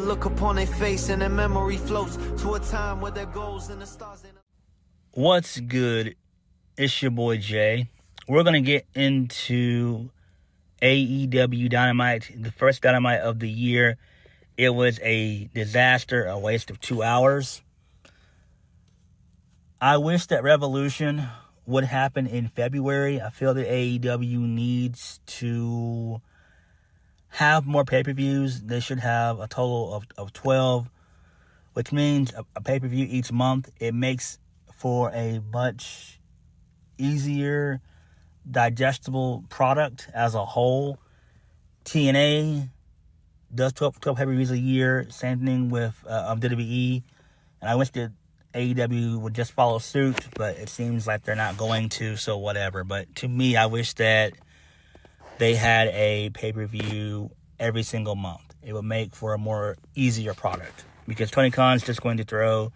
look upon their face and their memory floats to a time where their goals and the stars. What's good? It's your boy Jay. We're going to get into AEW Dynamite, the first Dynamite of the year. It was a disaster, a waste of 2 hours. I wish that Revolution would happen in February. I feel that AEW needs to have more pay-per-views. They should have a total of 12, which means a pay-per-view each month. It makes for a much easier, digestible product as a whole. TNA does 12 pay-per-views a year. Same thing with WWE. And I wish that AEW would just follow suit, but it seems like they're not going to, so whatever. But to me, I wish that they had a pay-per-view every single month. It would make for a more easier product. Because Tony Khan's just going to throw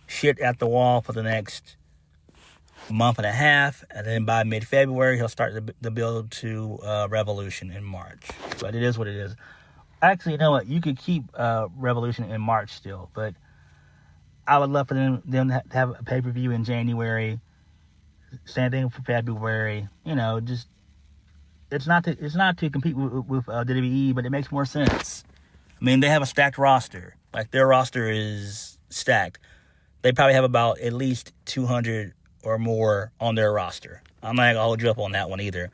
shit at the wall for the next month and a half, and then by mid-February, he'll start the build to Revolution in March. But it is what it is. Actually, you know what? You could keep Revolution in March still, but I would love for them to have a pay-per-view in January. Same thing for February. You know, just it's not to compete with WWE, but it makes more sense. I mean, they have a stacked roster. Like, their roster is stacked. They probably have about at least 200 or more on their roster. I'm not going to hold you up on that one either.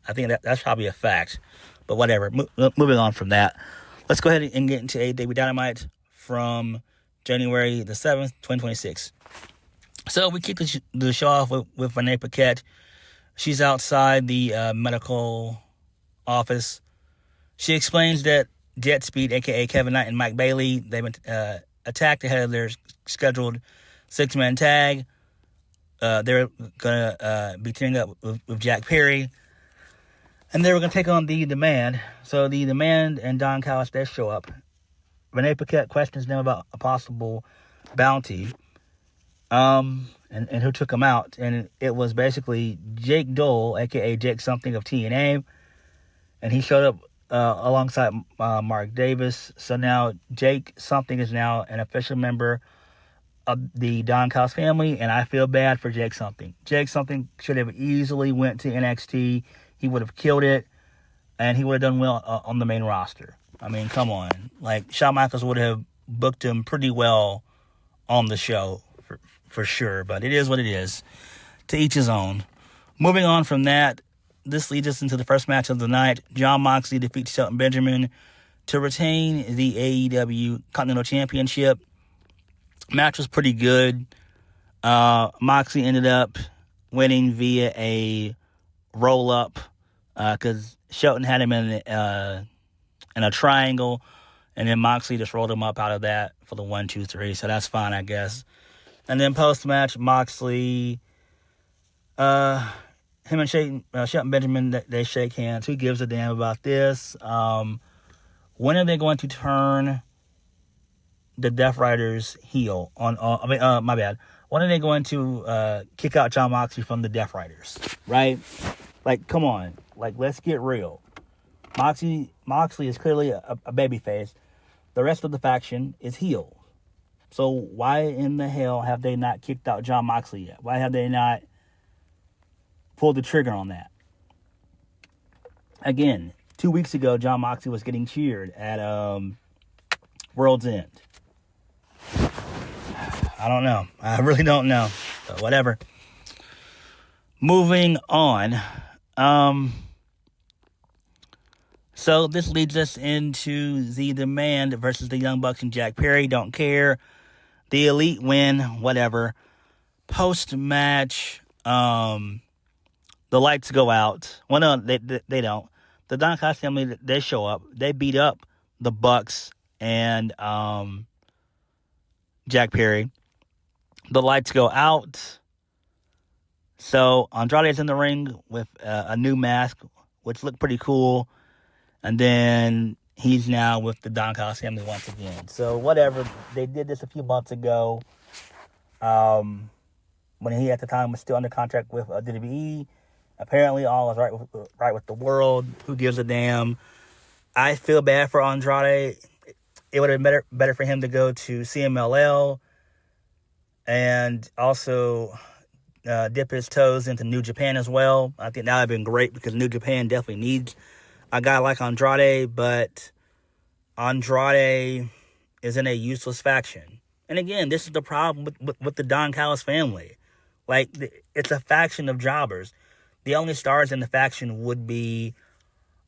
I think that's probably a fact. But whatever. Moving on from that. Let's go ahead and get into AEW Dynamite from January the 7th, 2026. So we kick the show off with Renee Paquette. She's outside the medical office. She explains that Jet Speed, a.k.a. Kevin Knight and Mike Bailey, they've been attacked ahead of their scheduled six-man tag. They're going to be teaming up with Jack Perry. And they were going to take on The Demand. So The Demand and Don Callis, they show up. Renee Paquette questions them about a possible bounty. And who took him out. And it was basically Jake Dole, a.k.a. Jake Something of TNA. And he showed up alongside Mark Davis. So now Jake Something is now an official member of the Don Callis family, and I feel bad for Jake Something. Jake Something should have easily went to NXT. He would have killed it, and he would have done well on the main roster. I mean, come on. Like, Shawn Michaels would have booked him pretty well on the show, for sure, but it is what it is. To each his own. Moving on from that, this leads us into the first match of the night. Jon Moxley defeats Shelton Benjamin to retain the AEW Continental Championship. Match was pretty good. Moxley ended up winning via a roll-up because Shelton had him in a triangle, and then Moxley just rolled him up out of that for the 1, 2, 3, so that's fine, I guess. And then post-match, Moxley, him and Shelton Benjamin, they shake hands. Who gives a damn about this? When are they going to turn the Death Riders heel my bad. When are they going to kick out Jon Moxley from the Death Riders? Right? Like, come on. Like, let's get real. Moxley is clearly a babyface. The rest of the faction is heel. So why in the hell have they not kicked out Jon Moxley yet? Why have they not pulled the trigger on that? Again, 2 weeks ago, Jon Moxley was getting cheered at World's End. I don't know. I really don't know. But whatever. Moving on. So this leads us into The Demand versus the Young Bucks and Jack Perry. Don't care. The Elite win. Whatever. Post-match, the lights go out. Well, no, they don't. The Don Callis family, they show up. They beat up the Bucks and Jack Perry. The lights go out. So Andrade's in the ring with a new mask, which looked pretty cool. And then he's now with the Don Callis family once again. So whatever. They did this a few months ago. When he at the time was still under contract with WWE. Apparently all is right with the world. Who gives a damn? I feel bad for Andrade. it would have been better for him to go to CMLL and also dip his toes into New Japan as well. I think that would have been great because New Japan definitely needs a guy like Andrade, but Andrade is in a useless faction. And again, this is the problem with the Don Callis family. Like, it's a faction of jobbers. The only stars in the faction would be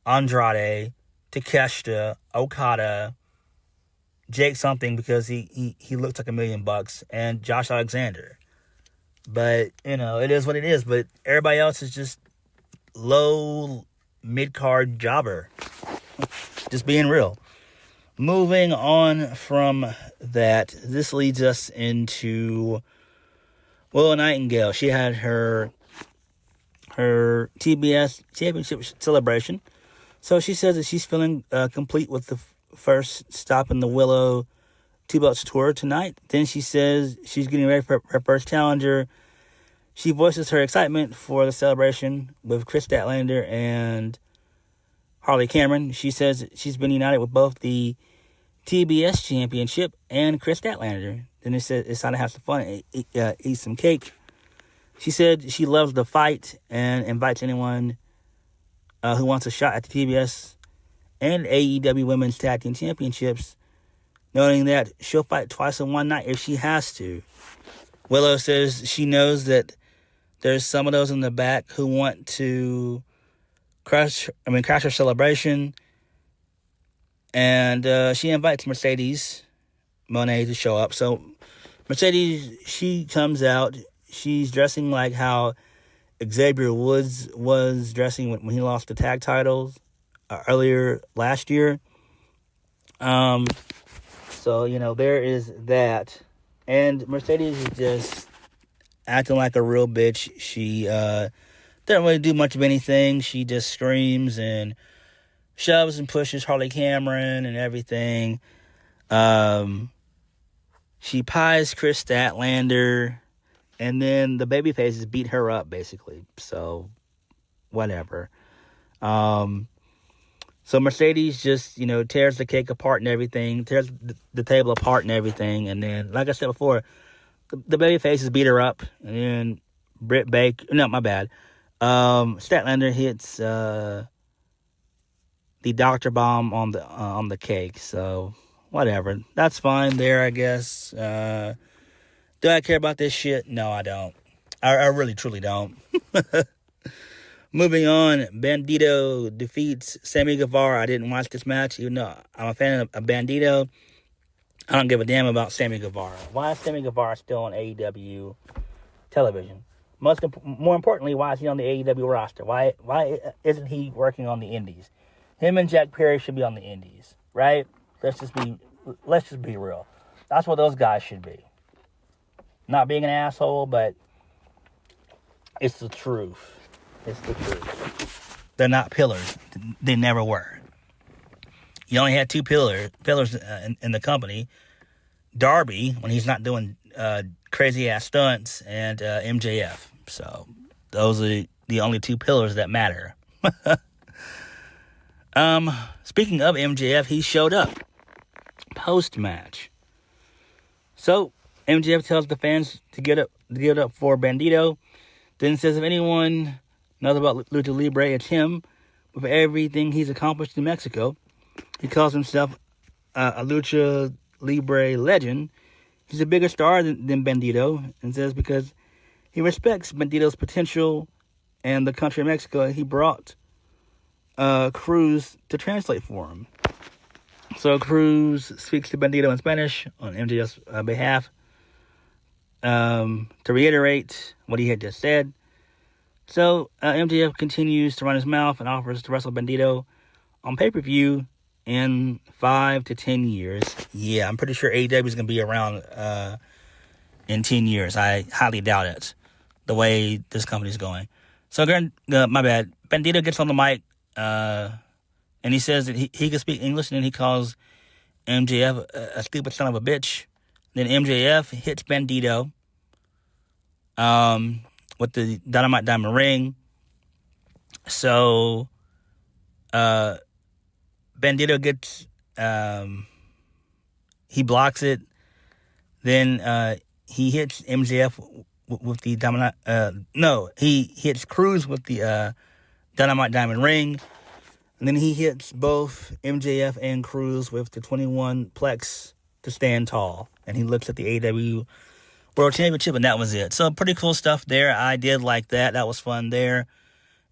Andrade, Takeshita, Okada, Jake something because he looks like $1 million, and Josh Alexander. But, it is what it is. But everybody else is just low, mid-card jobber. Just being real. Moving on from that, this leads us into Willow Nightingale. She had her TBS championship celebration. So she says that she's feeling complete with the first stop in the Willow Two Belts tour tonight. Then she says she's getting ready for her first challenger. She voices her excitement for the celebration with Kris Statlander and Harley Cameron. She says she's been united with both the TBS championship and Kris Statlander. Then it says it's time to have some fun and eat some cake. She said she loves the fight and invites anyone who wants a shot at the TBS and AEW Women's Tag Team Championships, noting that she'll fight twice in one night if she has to. Willow says she knows that there's some of those in the back who want to crash her celebration, and she invites Mercedes Mone to show up. So Mercedes, she comes out. She's dressing like how Xavier Woods was dressing when he lost the tag titles earlier last year. So, there is that. And Mercedes is just acting like a real bitch. She doesn't really do much of anything. She just screams and shoves and pushes Harley Cameron and everything. She pies Kris Statlander. And then the babyfaces beat her up, basically. So, whatever. So Mercedes just, tears the cake apart and everything. Tears the table apart and everything. And then, like I said before, the babyfaces beat her up. And then Britt Baker... No, my bad. Statlander hits the Dr. Bomb on the cake. So, whatever. That's fine there, I guess. Do I care about this shit? No, I don't. I really, truly don't. Moving on, Bandido defeats Sammy Guevara. I didn't watch this match, even though I'm a fan of Bandido. I don't give a damn about Sammy Guevara. Why is Sammy Guevara still on AEW television? More importantly, why is he on the AEW roster? Why isn't he working on the indies? Him and Jack Perry should be on the indies, right? Let's just be real. That's what those guys should be. Not being an asshole, but it's the truth. It's the truth. They're not pillars. They never were. You only had two pillars in the company. Darby, when he's not doing crazy-ass stunts, and MJF. So those are the only two pillars that matter. Speaking of MJF, he showed up post-match. So MJF tells the fans to give it up for Bandido. Then says if anyone knows about Lucha Libre, it's him. With everything he's accomplished in Mexico, he calls himself a Lucha Libre legend. He's a bigger star than Bandido, and says because he respects Bandido's potential and the country of Mexico, he brought Cruz to translate for him. So Cruz speaks to Bandido in Spanish on MJF's behalf to reiterate what he had just said. So MJF continues to run his mouth and offers to wrestle Bandido on pay-per-view in 5 to 10 years. Yeah, I'm pretty sure AEW is going to be around in 10 years. I highly doubt it, the way this company's going. So, my bad. Bandido gets on the mic, and he says that he can speak English, and then he calls MJF a stupid son of a bitch. Then MJF hits Bandido with the Dynamite Diamond Ring. So, Bandido gets he blocks it. Then he hits MJF with the Dynamite. He hits Cruz with the Dynamite Diamond Ring. And then he hits both MJF and Cruz with the 21 Plex to stand tall. And he looks at the AEW World Championship, and that was it. So pretty cool stuff there. I did like that. That was fun there.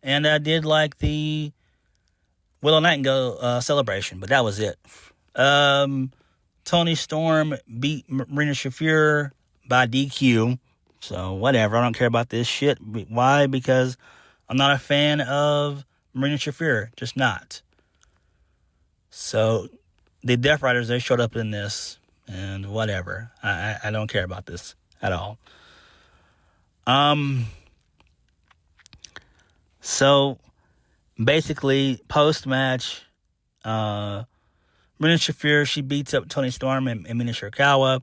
And I did like the Willow Nightingale celebration, but that was it. Toni Storm beat Marina Shafir by DQ. So whatever. I don't care about this shit. Why? Because I'm not a fan of Marina Shafir. Just not. So the Death Riders, they showed up in this. And whatever. I don't care about this at all. So basically, post-match, Marina Shafir, she beats up Toni Storm and Mina Shirakawa.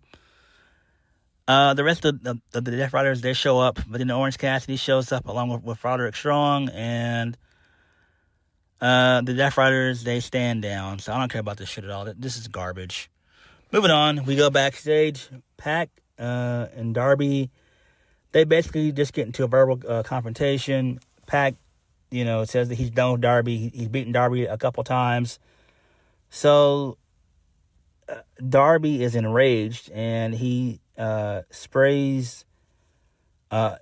The rest of the Death Riders, they show up, but then Orange Cassidy shows up along with Roderick Strong, and the Death Riders, they stand down. So I don't care about this shit at all. This is garbage. Moving on, we go backstage. Pac and Darby, they basically just get into a verbal confrontation. Pac, says that he's done with Darby. He's beaten Darby a couple times. So Darby is enraged, and he sprays.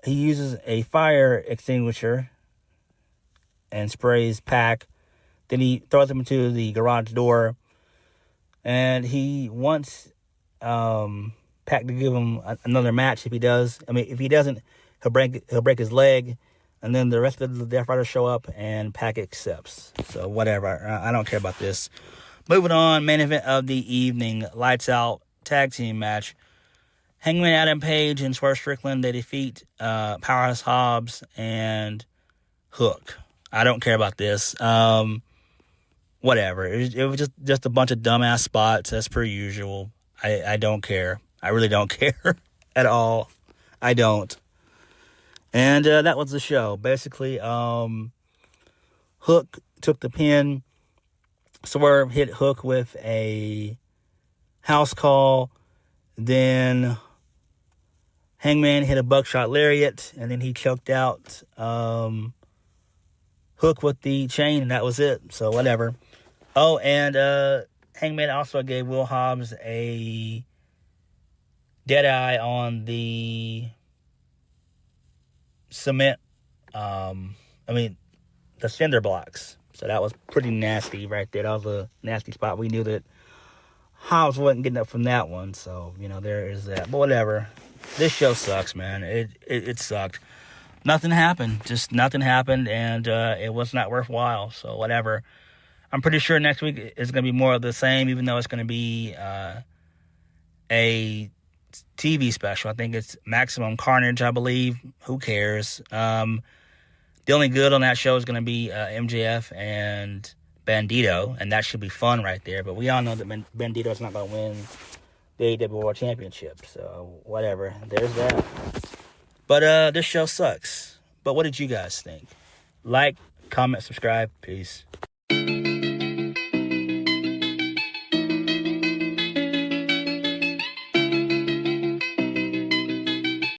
He uses a fire extinguisher and sprays Pac. Then he throws him into the garage door. And he wants Pac to give him another match if he does. I mean, if he doesn't, he'll break his leg. And then the rest of the Death Riders show up, and Pac accepts. So whatever. I don't care about this. Moving on, main event of the evening, Lights Out tag team match. Hangman Adam Page and Swerve Strickland, they defeat Powerhouse Hobbs and Hook. I don't care about this. Whatever. It was just a bunch of dumbass spots as per usual. I don't care. I really don't care at all. I don't. And that was the show. Basically, Hook took the pin. Swerve hit Hook with a house call. Then Hangman hit a buckshot lariat, and then he choked out Hook with the chain, and that was it. So whatever. Oh, and Hangman also gave Will Hobbs a dead eye on the cement. The cinder blocks. So that was pretty nasty right there. That was a nasty spot. We knew that Hobbs wasn't getting up from that one. So, there is that. But whatever. This show sucks, man. It sucked. Nothing happened. Just nothing happened, and it was not worthwhile. So whatever. I'm pretty sure next week is going to be more of the same, even though it's going to be a TV special. I think it's Maximum Carnage, I believe. Who cares? The only good on that show is going to be MJF and Bandido, and that should be fun right there. But we all know that Bandido's not going to win the AEW World Championship, so whatever. There's that. But this show sucks. But what did you guys think? Like, comment, subscribe. Peace.